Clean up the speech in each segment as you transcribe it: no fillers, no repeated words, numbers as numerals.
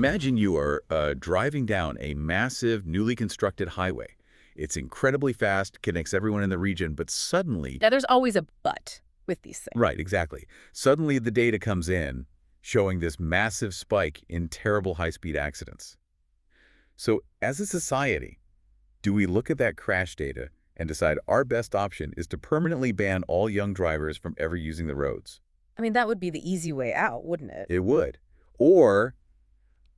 Imagine you are driving down a massive, newly constructed highway. It's incredibly fast, connects everyone in the region, but suddenly, Now, there's always a but with these things. right, exactly. Suddenly the data comes in showing this massive spike in terrible high-speed accidents. So as a society, do we look at that crash data and decide our best option is to permanently ban all young drivers from ever using the roads? I mean, that would be the easy way out, wouldn't it? It would. Or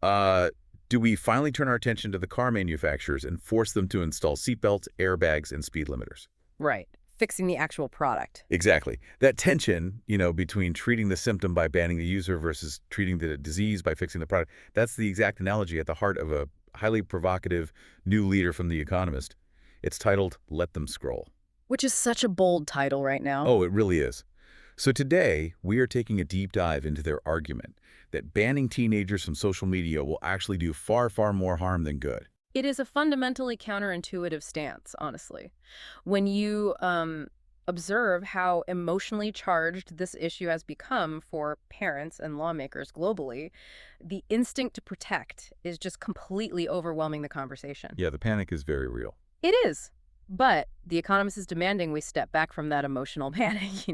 Uh, do we finally turn our attention to the car manufacturers and force them to install seatbelts, airbags, and speed limiters? Right. Fixing the actual product. Exactly. That tension, between treating the symptom by banning the user versus treating the disease by fixing the product, that's the exact analogy at the heart of a highly provocative new leader from The Economist. It's titled, Let Them Scroll. Which is such a bold title right now. Oh, it really is. So today, we are taking a deep dive into their argument that banning teenagers from social media will actually do far, far more harm than good. It is a fundamentally counterintuitive stance, honestly. When you observe how emotionally charged this issue has become for parents and lawmakers globally, the instinct to protect is just completely overwhelming the conversation. Yeah, the panic is very real. It is. But The Economist is demanding we step back from that emotional panic.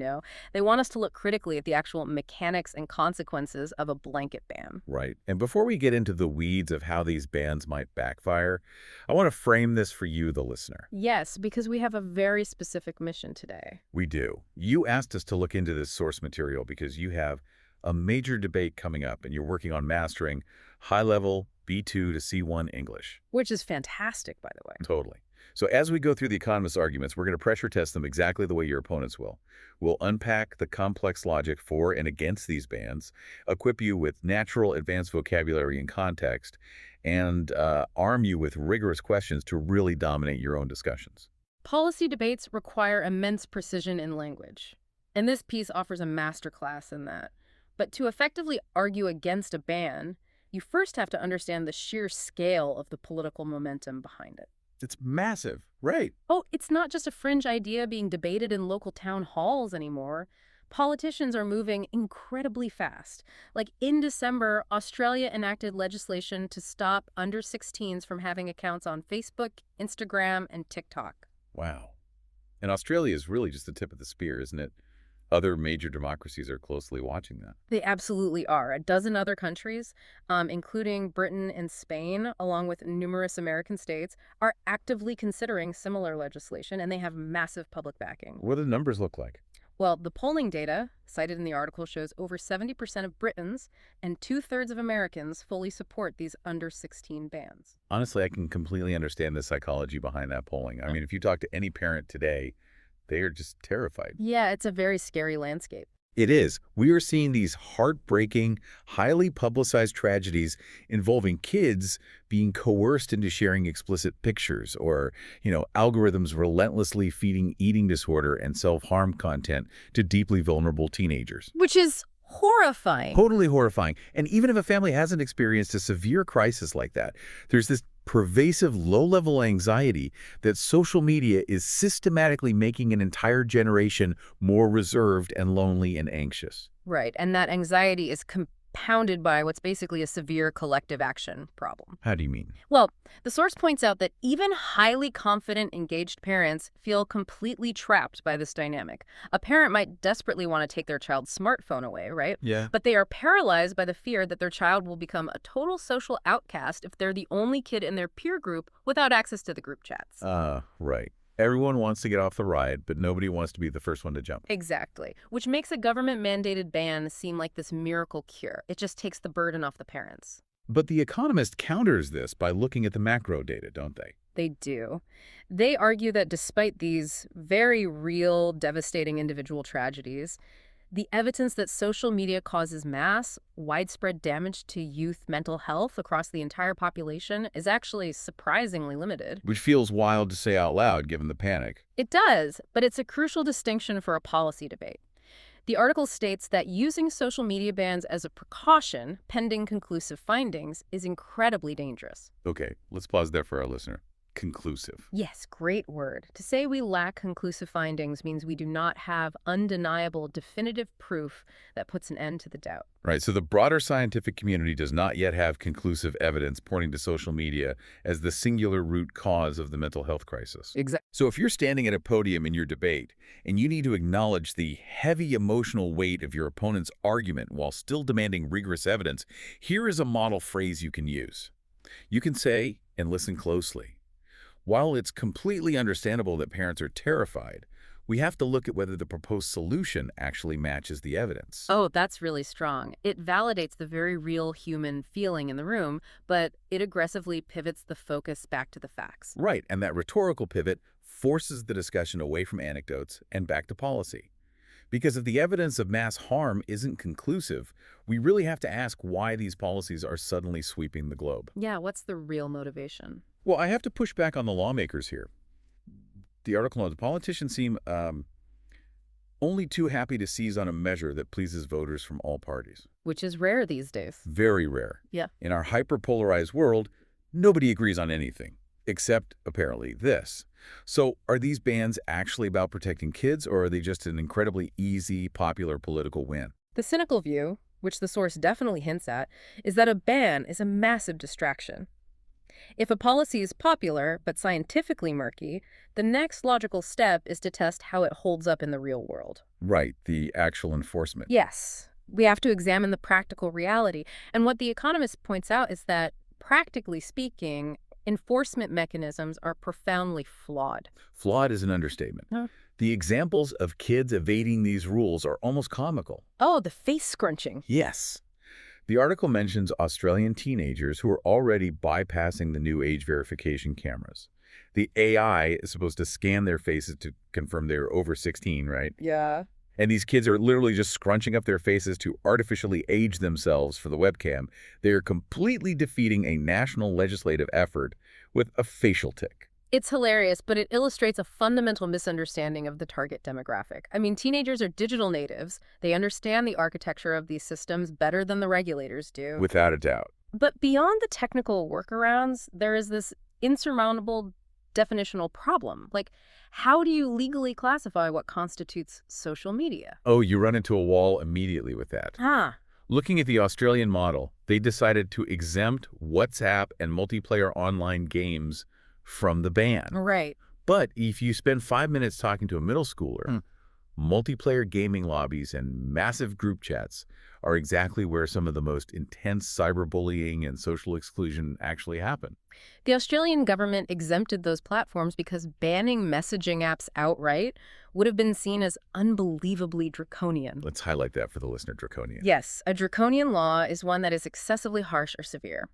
They want us to look critically at the actual mechanics and consequences of a blanket ban. Right. And before we get into the weeds of how these bans might backfire, I want to frame this for you, the listener. Yes, because we have a very specific mission today. We do. You asked us to look into this source material because you have a major debate coming up and you're working on mastering high-level B2 to C1 English. Which is fantastic, by the way. Totally. So as we go through the economist's arguments, we're going to pressure test them exactly the way your opponents will. We'll unpack the complex logic for and against these bans, equip you with natural advanced vocabulary and context, and arm you with rigorous questions to really dominate your own discussions. Policy debates require immense precision in language, and this piece offers a masterclass in that. But to effectively argue against a ban, you first have to understand the sheer scale of the political momentum behind it. It's massive, right? Oh, it's not just a fringe idea being debated in local town halls anymore. Politicians are moving incredibly fast. Like in December, Australia enacted legislation to stop under 16s from having accounts on Facebook, Instagram, and TikTok. Wow. And Australia is really just the tip of the spear, isn't it? Other major democracies are closely watching that. They absolutely are. A dozen other countries, including Britain and Spain, along with numerous American states, are actively considering similar legislation, and they have massive public backing. What do the numbers look like? Well, the polling data cited in the article shows over 70% of Britons and 2/3 of Americans fully support these under 16 bans. Honestly, I can completely understand the psychology behind that polling. I mean, if you talk to any parent today, they are just terrified. Yeah, it's a very scary landscape. It is. We are seeing these heartbreaking, highly publicized tragedies involving kids being coerced into sharing explicit pictures or, algorithms relentlessly feeding eating disorder and self-harm content to deeply vulnerable teenagers. Which is horrifying. Totally horrifying. And even if a family hasn't experienced a severe crisis like that, there's this pervasive low-level anxiety that social media is systematically making an entire generation more reserved and lonely and anxious. Right, and that anxiety is compounded by what's basically a severe collective action problem. How do you mean? Well, the source points out that even highly confident, engaged parents feel completely trapped by this dynamic. A parent might desperately want to take their child's smartphone away, right? Yeah. But they are paralyzed by the fear that their child will become a total social outcast if they're the only kid in their peer group without access to the group chats. Right. Everyone wants to get off the ride, but nobody wants to be the first one to jump. Exactly, which makes a government-mandated ban seem like this miracle cure. It just takes the burden off the parents. But The Economist counters this by looking at the macro data, don't they? They do. They argue that despite these very real, devastating individual tragedies, the evidence that social media causes mass, widespread damage to youth mental health across the entire population is actually surprisingly limited. Which feels wild to say out loud given the panic. It does, but it's a crucial distinction for a policy debate. The article states that using social media bans as a precaution, pending conclusive findings, is incredibly dangerous. Okay, let's pause there for our listener. conclusive. Yes, great word. To say we lack conclusive findings means we do not have undeniable, definitive proof that puts an end to the doubt. Right, so the broader scientific community does not yet have conclusive evidence pointing to social media as the singular root cause of the mental health crisis. Exactly. So if you're standing at a podium in your debate and you need to acknowledge the heavy emotional weight of your opponent's argument while still demanding rigorous evidence, here is a model phrase you can use. You can say, and listen closely, while it's completely understandable that parents are terrified, we have to look at whether the proposed solution actually matches the evidence. Oh, that's really strong. It validates the very real human feeling in the room, but it aggressively pivots the focus back to the facts. Right, and that rhetorical pivot forces the discussion away from anecdotes and back to policy. Because if the evidence of mass harm isn't conclusive, we really have to ask why these policies are suddenly sweeping the globe. Yeah, what's the real motivation? Well, I have to push back on the lawmakers here. The article notes politicians seem only too happy to seize on a measure that pleases voters from all parties. Which is rare these days. Very rare. Yeah. In our hyper-polarized world, nobody agrees on anything, except, apparently, this. So are these bans actually about protecting kids, or are they just an incredibly easy, popular political win? The cynical view, which the source definitely hints at, is that a ban is a massive distraction. If a policy is popular but scientifically murky, the next logical step is to test how it holds up in the real world. Right, the actual enforcement. Yes, we have to examine the practical reality. And what The Economist points out is that, practically speaking, enforcement mechanisms are profoundly flawed. Flawed is an understatement. Huh? The examples of kids evading these rules are almost comical. Oh, the face scrunching. Yes. The article mentions Australian teenagers who are already bypassing the new age verification cameras. The AI is supposed to scan their faces to confirm they're over 16, right? Yeah. And these kids are literally just scrunching up their faces to artificially age themselves for the webcam. They are completely defeating a national legislative effort with a facial tick. It's hilarious, but it illustrates a fundamental misunderstanding of the target demographic. I mean, teenagers are digital natives. They understand the architecture of these systems better than the regulators do. Without a doubt. But beyond the technical workarounds, there is this insurmountable definitional problem. Like, how do you legally classify what constitutes social media? Oh, you run into a wall immediately with that. Huh. Looking at the Australian model, they decided to exempt WhatsApp and multiplayer online games from the ban. Right. But if you spend 5 minutes talking to a middle schooler, multiplayer gaming lobbies and massive group chats are exactly where some of the most intense cyberbullying and social exclusion actually happen. The Australian government exempted those platforms because banning messaging apps outright would have been seen as unbelievably draconian. Let's highlight that for the listener, draconian. Yes, a draconian law is one that is excessively harsh or severe.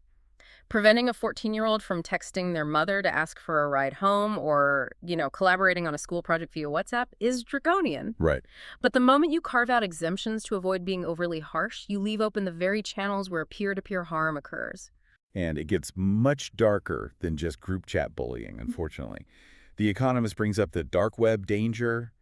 Preventing a 14-year-old from texting their mother to ask for a ride home or, collaborating on a school project via WhatsApp is draconian. Right. But the moment you carve out exemptions to avoid being overly harsh, you leave open the very channels where peer-to-peer harm occurs. And it gets much darker than just group chat bullying, unfortunately. The Economist brings up the dark web danger,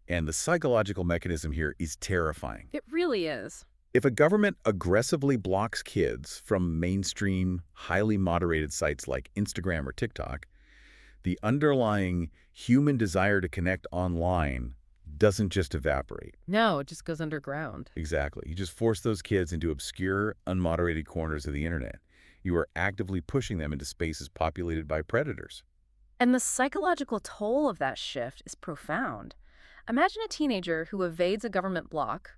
and the psychological mechanism here is terrifying. It really is. If a government aggressively blocks kids from mainstream, highly moderated sites like Instagram or TikTok, the underlying human desire to connect online doesn't just evaporate. No, it just goes underground. Exactly. You just force those kids into obscure, unmoderated corners of the internet. You are actively pushing them into spaces populated by predators. And the psychological toll of that shift is profound. Imagine a teenager who evades a government block,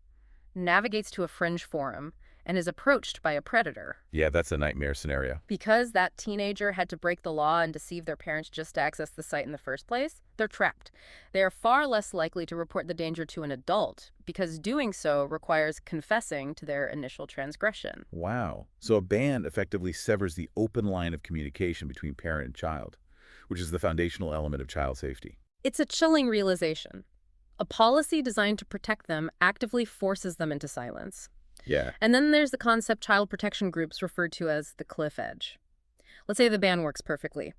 navigates to a fringe forum, and is approached by a predator. Yeah, that's a nightmare scenario. Because that teenager had to break the law and deceive their parents just to access the site in the first place, they're trapped. They are far less likely to report the danger to an adult, because doing so requires confessing to their initial transgression. Wow. So a ban effectively severs the open line of communication between parent and child, which is the foundational element of child safety. It's a chilling realization. A policy designed to protect them actively forces them into silence. Yeah. And then there's the concept child protection groups referred to as the cliff edge. Let's say the ban works perfectly.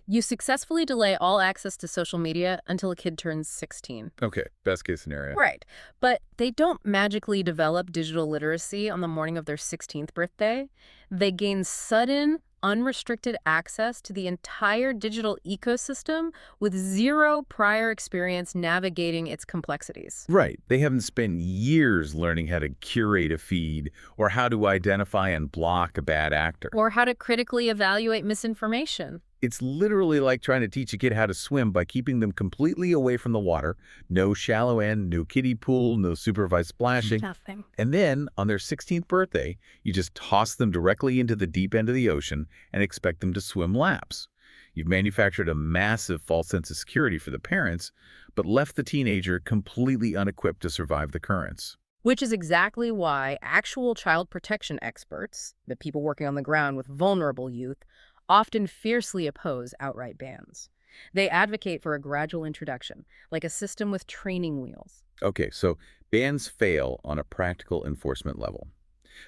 You successfully delay all access to social media until a kid turns 16. Okay, best case scenario. Right. But they don't magically develop digital literacy on the morning of their 16th birthday. They gain sudden, unrestricted access to the entire digital ecosystem with zero prior experience navigating its complexities. Right. They haven't spent years learning how to curate a feed or how to identify and block a bad actor. Or how to critically evaluate misinformation. It's literally like trying to teach a kid how to swim by keeping them completely away from the water. No shallow end, no kiddie pool, no supervised splashing. Nothing. And then, on their 16th birthday, you just toss them directly into the deep end of the ocean and expect them to swim laps. You've manufactured a massive false sense of security for the parents, but left the teenager completely unequipped to survive the currents. Which is exactly why actual child protection experts, the people working on the ground with vulnerable youth, often fiercely oppose outright bans. They advocate for a gradual introduction, like a system with training wheels. Okay, so bans fail on a practical enforcement level.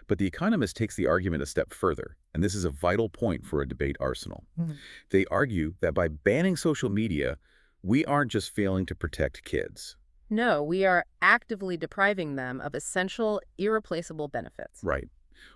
But The Economist takes the argument a step further, and this is a vital point for a debate arsenal. They argue that by banning social media, we aren't just failing to protect kids. No, we are actively depriving them of essential, irreplaceable benefits. Right.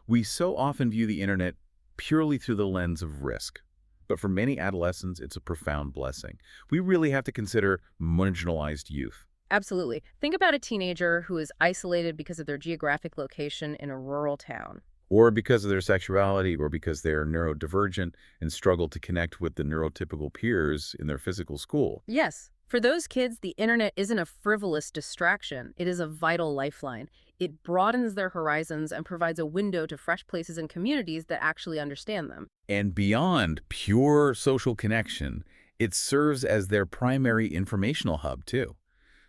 We so often view the internet purely through the lens of risk. But for many adolescents, it's a profound blessing. We really have to consider marginalized youth. Absolutely. Think about a teenager who is isolated because of their geographic location in a rural town. Or because of their sexuality, or because they're neurodivergent and struggle to connect with the neurotypical peers in their physical school. Yes, for those kids, the internet isn't a frivolous distraction. It is a vital lifeline. It broadens their horizons and provides a window to fresh places and communities that actually understand them. And beyond pure social connection, it serves as their primary informational hub, too.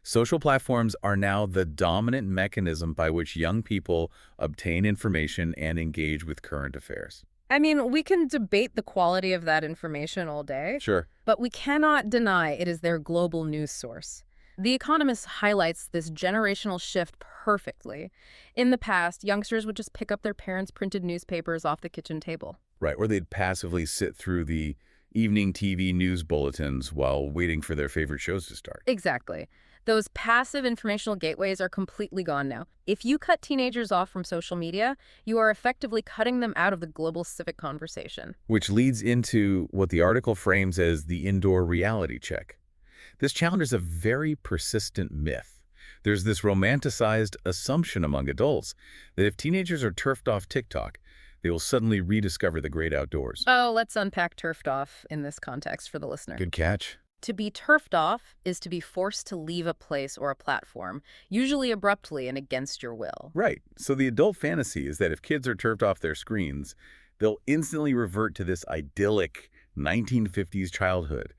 Social platforms are now the dominant mechanism by which young people obtain information and engage with current affairs. I mean, we can debate the quality of that information all day, Sure. but we cannot deny it is their global news source. The Economist highlights this generational shift perfectly. In the past, youngsters would just pick up their parents' printed newspapers off the kitchen table. Right, or they'd passively sit through the evening TV news bulletins while waiting for their favorite shows to start. Exactly. Those passive informational gateways are completely gone now. If you cut teenagers off from social media, you are effectively cutting them out of the global civic conversation. Which leads into what the article frames as the indoor reality check. This challenges a very persistent myth. There's this romanticized assumption among adults that if teenagers are turfed off TikTok, they will suddenly rediscover the great outdoors. Oh, let's unpack turfed off in this context for the listener. Good catch. To be turfed off is to be forced to leave a place or a platform, usually abruptly and against your will. Right. So the adult fantasy is that if kids are turfed off their screens, they'll instantly revert to this idyllic 1950s childhood,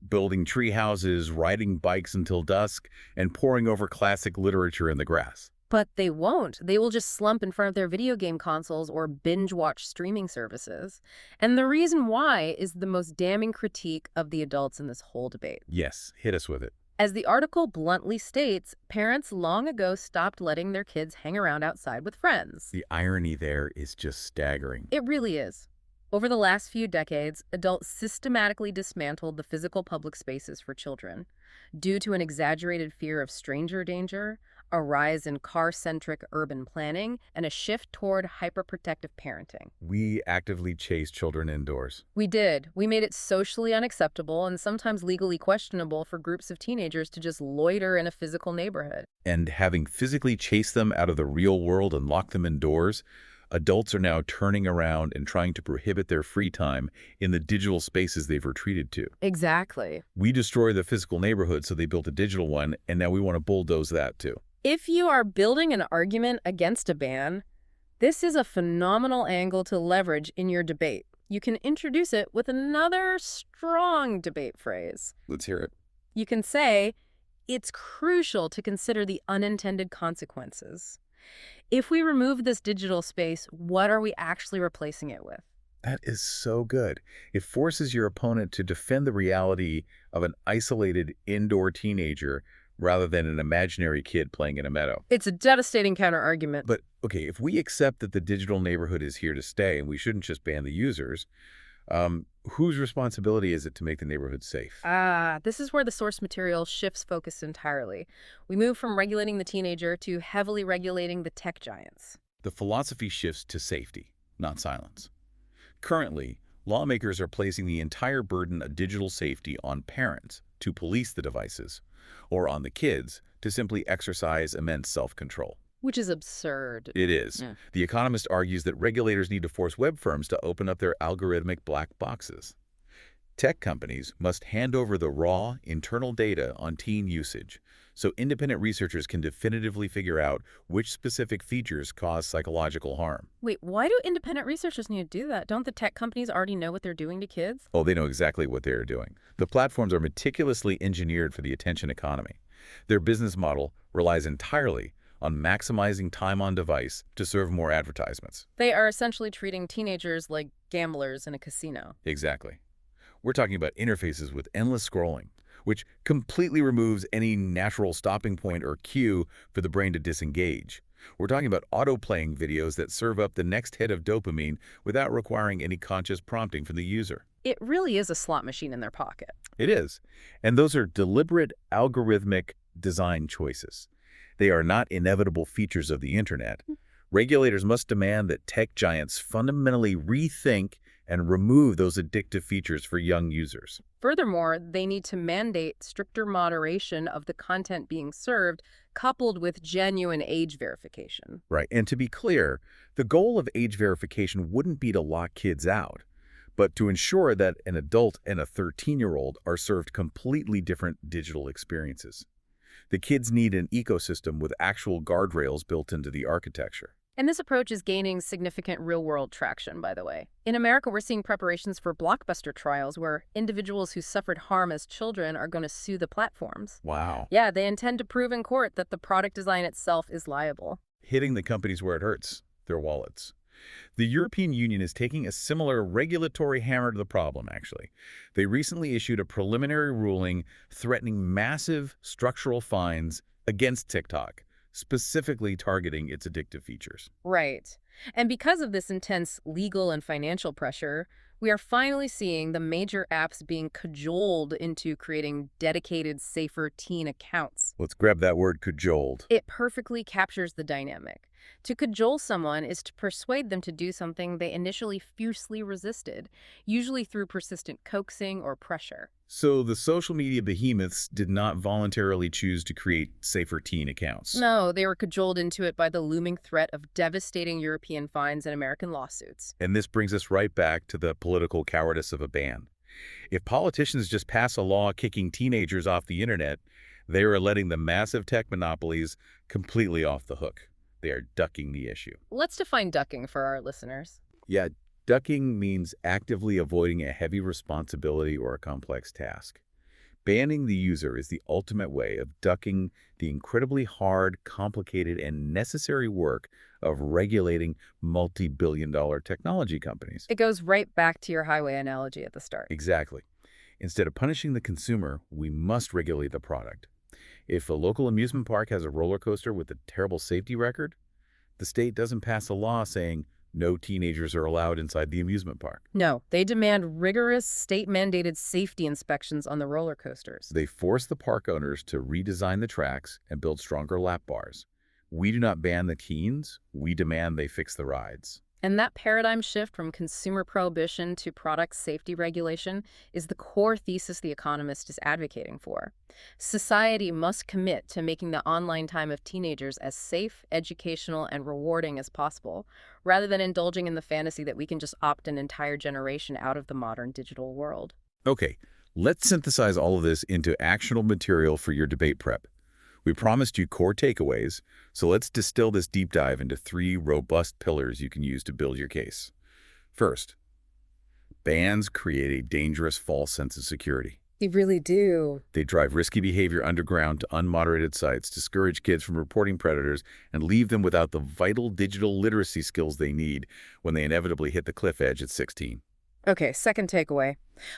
building tree houses, riding bikes until dusk, and poring over classic literature in the grass. But they won't. They will just slump in front of their video game consoles or binge-watch streaming services. And the reason why is the most damning critique of the adults in this whole debate. Yes, hit us with it. As the article bluntly states, parents long ago stopped letting their kids hang around outside with friends. The irony there is just staggering. It really is. Over the last few decades, adults systematically dismantled the physical public spaces for children. Due to an exaggerated fear of stranger danger, a rise in car-centric urban planning, and a shift toward hyperprotective parenting. We actively chase children indoors. We did. We made it socially unacceptable and sometimes legally questionable for groups of teenagers to just loiter in a physical neighborhood. And having physically chased them out of the real world and locked them indoors, adults are now turning around and trying to prohibit their free time in the digital spaces they've retreated to. Exactly. We destroy the physical neighborhood, so they built a digital one, and now we want to bulldoze that too. If you are building an argument against a ban, this is a phenomenal angle to leverage in your debate. You can introduce it with another strong debate phrase. Let's hear it. You can say, it's crucial to consider the unintended consequences. If we remove this digital space, what are we actually replacing it with? That is so good. It forces your opponent to defend the reality of an isolated indoor teenager rather than an imaginary kid playing in a meadow. It's a devastating counter-argument. But, okay, if we accept that the digital neighborhood is here to stay and we shouldn't just ban the users, whose responsibility is it to make the neighborhood safe? This is where the source material shifts focus entirely. We move from regulating the teenager to heavily regulating the tech giants. The philosophy shifts to safety, not silence. Currently, Lawmakers are placing the entire burden of digital safety on parents to police the devices, or on the kids to simply exercise immense self-control. Which is absurd. It is. Yeah. The Economist argues that regulators need to force web firms to open up their algorithmic black boxes. Tech companies must hand over the raw, internal data on teen usage so independent researchers can definitively figure out which specific features cause psychological harm. Wait, why do independent researchers need to do that? Don't the tech companies already know what they're doing to kids? Oh, they know exactly what they are doing. The platforms are meticulously engineered for the attention economy. Their business model relies entirely on maximizing time on device to serve more advertisements. They are essentially treating teenagers like gamblers in a casino. Exactly. We're talking about interfaces with endless scrolling, which completely removes any natural stopping point or cue for the brain to disengage. We're talking about auto-playing videos that serve up the next hit of dopamine without requiring any conscious prompting from the user. It really is a slot machine in their pocket. It is. And those are deliberate algorithmic design choices. They are not inevitable features of the internet. Regulators must demand that tech giants fundamentally rethink and remove those addictive features for young users. Furthermore, they need to mandate stricter moderation of the content being served, coupled with genuine age verification. Right. And to be clear, the goal of age verification wouldn't be to lock kids out, but to ensure that an adult and a 13-year-old are served completely different digital experiences. The kids need an ecosystem with actual guardrails built into the architecture. And this approach is gaining significant real-world traction, by the way. In America, we're seeing preparations for blockbuster trials where individuals who suffered harm as children are going to sue the platforms. Wow. Yeah, they intend to prove in court that the product design itself is liable. Hitting the companies where it hurts, their wallets. The European Union is taking a similar regulatory hammer to the problem, actually. They recently issued a preliminary ruling threatening massive structural fines against TikTok, specifically targeting its addictive features. Right. And because of this intense legal and financial pressure, we are finally seeing the major apps being cajoled into creating dedicated, safer teen accounts. Let's grab that word, cajoled. It perfectly captures the dynamic. To cajole someone is to persuade them to do something they initially fiercely resisted, usually through persistent coaxing or pressure. So the social media behemoths did not voluntarily choose to create safer teen accounts. No, they were cajoled into it by the looming threat of devastating European fines and American lawsuits. And this brings us right back to the political cowardice of a ban. If politicians just pass a law kicking teenagers off the internet, they are letting the massive tech monopolies completely off the hook. They are ducking the issue. Let's define ducking for our listeners. Yeah, ducking means actively avoiding a heavy responsibility or a complex task. Banning the user is the ultimate way of ducking the incredibly hard, complicated, and necessary work of regulating multi-billion-dollar technology companies. It goes right back to your highway analogy at the start. Exactly. Instead of punishing the consumer, we must regulate the product. If a local amusement park has a roller coaster with a terrible safety record, the state doesn't pass a law saying no teenagers are allowed inside the amusement park. No, they demand rigorous state-mandated safety inspections on the roller coasters. They force the park owners to redesign the tracks and build stronger lap bars. We do not ban the teens, we demand they fix the rides. And that paradigm shift from consumer prohibition to product safety regulation is the core thesis The Economist is advocating for. Society must commit to making the online time of teenagers as safe, educational, and rewarding as possible, rather than indulging in the fantasy that we can just opt an entire generation out of the modern digital world. Okay, let's synthesize all of this into actionable material for your debate prep. We promised you core takeaways, so let's distill this deep dive into 3 robust pillars you can use to build your case. First, bans create a dangerous false sense of security. They really do. They drive risky behavior underground to unmoderated sites, discourage kids from reporting predators, and leave them without the vital digital literacy skills they need when they inevitably hit the cliff edge at 16. Okay, second takeaway.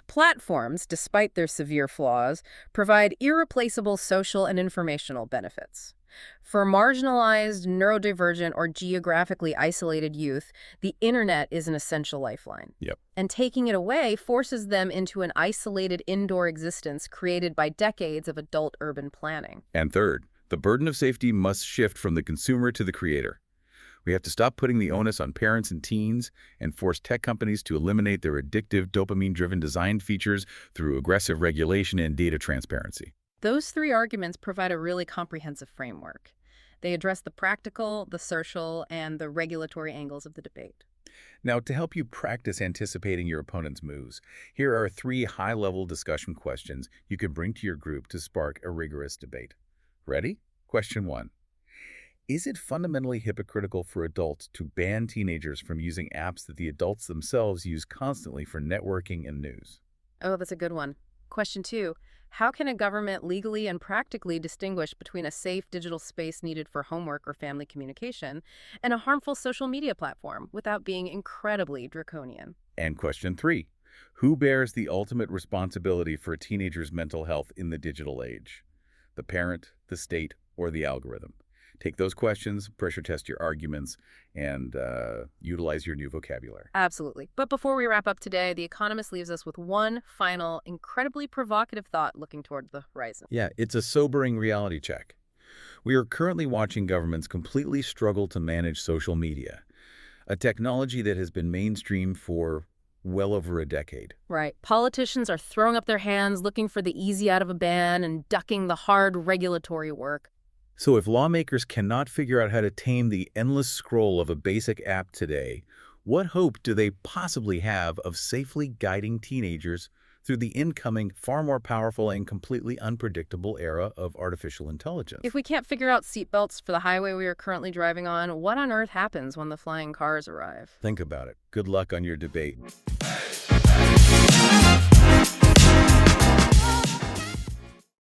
Platforms, despite their severe flaws, provide irreplaceable social and informational benefits. For marginalized, neurodivergent, or geographically isolated youth, the internet is an essential lifeline. Yep. And taking it away forces them into an isolated indoor existence created by decades of adult urban planning. And third, the burden of safety must shift from the consumer to the creator. We have to stop putting the onus on parents and teens and force tech companies to eliminate their addictive, dopamine-driven design features through aggressive regulation and data transparency. Those three arguments provide a really comprehensive framework. They address the practical, the social, and the regulatory angles of the debate. Now, to help you practice anticipating your opponent's moves, here are 3 high-level discussion questions you can bring to your group to spark a rigorous debate. Ready? Question 1. Is it fundamentally hypocritical for adults to ban teenagers from using apps that the adults themselves use constantly for networking and news? Oh, that's a good one. Question 2. How can a government legally and practically distinguish between a safe digital space needed for homework or family communication and a harmful social media platform without being incredibly draconian? And question 3. Who bears the ultimate responsibility for a teenager's mental health in the digital age? The parent, the state, or the algorithm? Take those questions, pressure test your arguments, and utilize your new vocabulary. Absolutely. But before we wrap up today, The Economist leaves us with one final, incredibly provocative thought looking toward the horizon. Yeah, it's a sobering reality check. We are currently watching governments completely struggle to manage social media, a technology that has been mainstream for well over a decade. Right. Politicians are throwing up their hands, looking for the easy out of a ban and ducking the hard regulatory work. So if lawmakers cannot figure out how to tame the endless scroll of a basic app today, what hope do they possibly have of safely guiding teenagers through the incoming, far more powerful and completely unpredictable era of artificial intelligence? If we can't figure out seatbelts for the highway we are currently driving on, what on earth happens when the flying cars arrive? Think about it. Good luck on your debate.